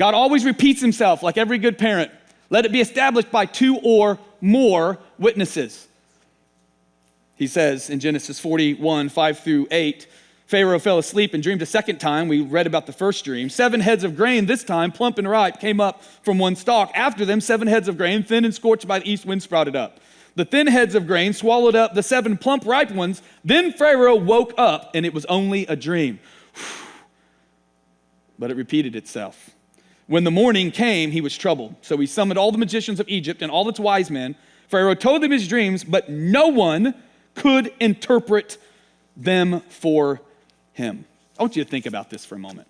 God always repeats himself like every good parent. Let it be established by 2 or more witnesses. He says in Genesis 41, 5 through 8, Pharaoh fell asleep and dreamed a second time. We read about the first dream. 7 heads of grain, this time plump and ripe, came up from one stalk. After them, 7 heads of grain, thin and scorched by the east wind, sprouted up. The thin heads of grain swallowed up the 7 plump, ripe ones. Then Pharaoh woke up, and it was only a dream. But it repeated itself. When the morning came, he was troubled. So he summoned all the magicians of Egypt and all its wise men. Pharaoh told them his dreams, but no one could interpret them for him. I want you to think about this for a moment.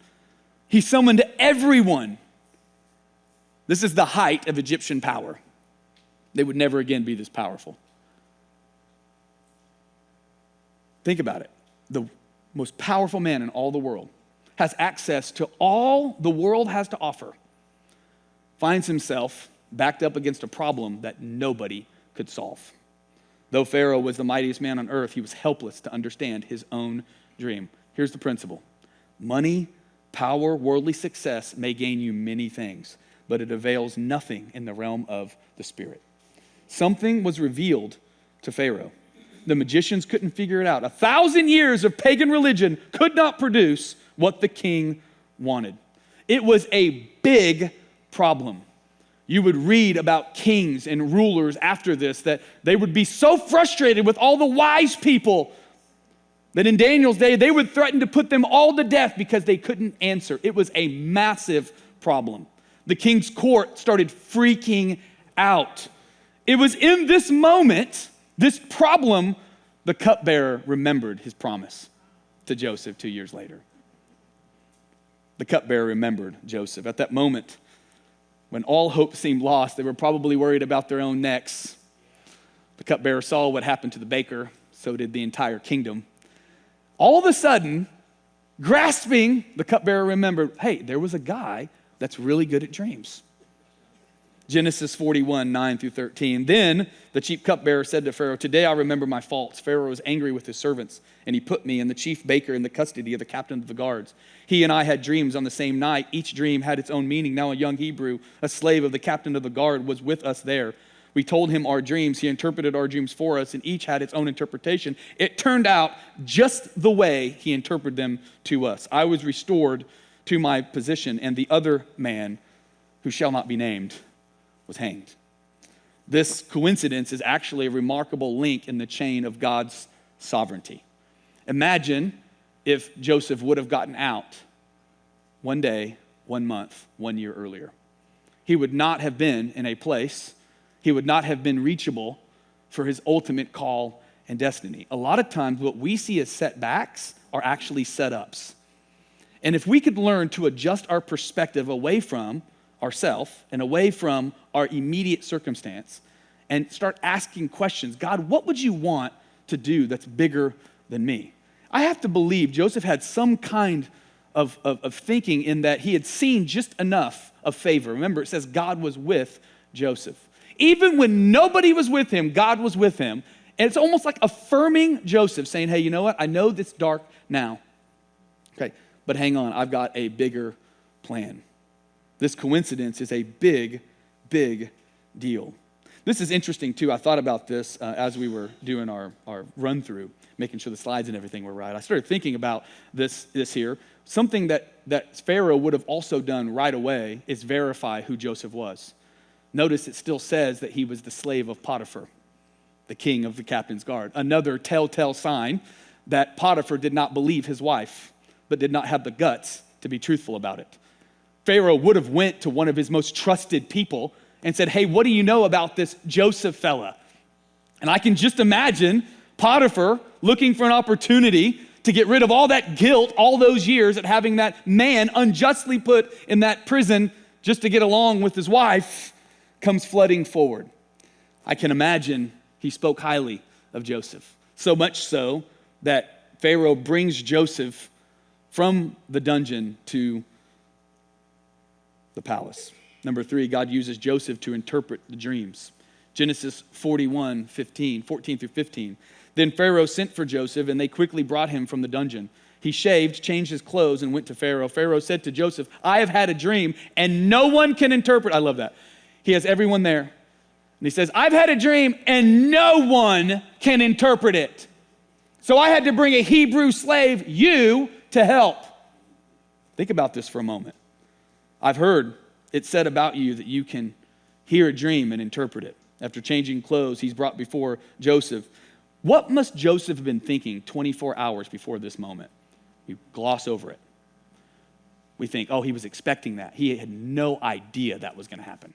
He summoned everyone. This is the height of Egyptian power. They would never again be this powerful. Think about it. The most powerful man in all the world has access to all the world has to offer, finds himself backed up against a problem that nobody could solve. Though Pharaoh was the mightiest man on earth, he was helpless to understand his own dream. Here's the principle. Money, power, worldly success may gain you many things, but it avails nothing in the realm of the spirit. Something was revealed to Pharaoh. The magicians couldn't figure it out. 1,000 years of pagan religion could not produce what the king wanted. It was a big problem. You would read about kings and rulers after this that they would be so frustrated with all the wise people that in Daniel's day, they would threaten to put them all to death because they couldn't answer. It was a massive problem. The king's court started freaking out. It was in this moment, this problem, the cupbearer remembered his promise to Joseph 2 years later. The cupbearer remembered Joseph. At that moment, when all hope seemed lost, they were probably worried about their own necks. The cupbearer saw what happened to the baker, so did the entire kingdom. All of a sudden, grasping, the cupbearer remembered, hey, there was a guy that's really good at dreams. Genesis 41, 9 through 13. Then the chief cupbearer said to Pharaoh, today I remember my faults. Pharaoh was angry with his servants, and he put me and the chief baker in the custody of the captain of the guards. He and I had dreams on the same night. Each dream had its own meaning. Now a young Hebrew, a slave of the captain of the guard, was with us there. We told him our dreams. He interpreted our dreams for us, and each had its own interpretation. It turned out just the way he interpreted them to us. I was restored to my position, and the other man, who shall not be named, was hanged. This coincidence is actually a remarkable link in the chain of God's sovereignty. Imagine if Joseph would have gotten out 1 day, 1 month, 1 year earlier. He would not have been in a place, he would not have been reachable for his ultimate call and destiny. A lot of times what we see as setbacks are actually setups. And if we could learn to adjust our perspective away from ourselves and away from our immediate circumstance and start asking questions, God, what would you want to do that's bigger than me? I have to believe Joseph had some kind of thinking in that he had seen just enough of favor. Remember, it says God was with Joseph. Even when nobody was with him, God was with him. And it's almost like affirming Joseph, saying, hey, you know what? I know it's dark now. Okay, but hang on, I've got a bigger plan. This coincidence is a big, big deal. This is interesting too. I thought about this as we were doing our run through, making sure the slides and everything were right. I started thinking about this here. Something that Pharaoh would have also done right away is verify who Joseph was. Notice it still says that he was the slave of Potiphar, the king of the captain's guard. Another telltale sign that Potiphar did not believe his wife, but did not have the guts to be truthful about it. Pharaoh would have went to one of his most trusted people and said, hey, what do you know about this Joseph fella? And I can just imagine Potiphar looking for an opportunity to get rid of all that guilt, all those years at having that man unjustly put in that prison just to get along with his wife, comes flooding forward. I can imagine he spoke highly of Joseph, so much so that Pharaoh brings Joseph from the dungeon to the palace. Number 3, God uses Joseph to interpret the dreams. Genesis 14 through 15. Then Pharaoh sent for Joseph, and they quickly brought him from the dungeon. He shaved, changed his clothes, and went to Pharaoh. Pharaoh said to Joseph, I have had a dream, and no one can interpret. I love that. He has everyone there. And he says, I've had a dream, and no one can interpret it. So I had to bring a Hebrew slave, you, to help. Think about this for a moment. I've heard it said about you that you can hear a dream and interpret it. After changing clothes, he's brought before Joseph. What must Joseph have been thinking 24 hours before this moment? We gloss over it. We think, oh, he was expecting that. He had no idea that was going to happen.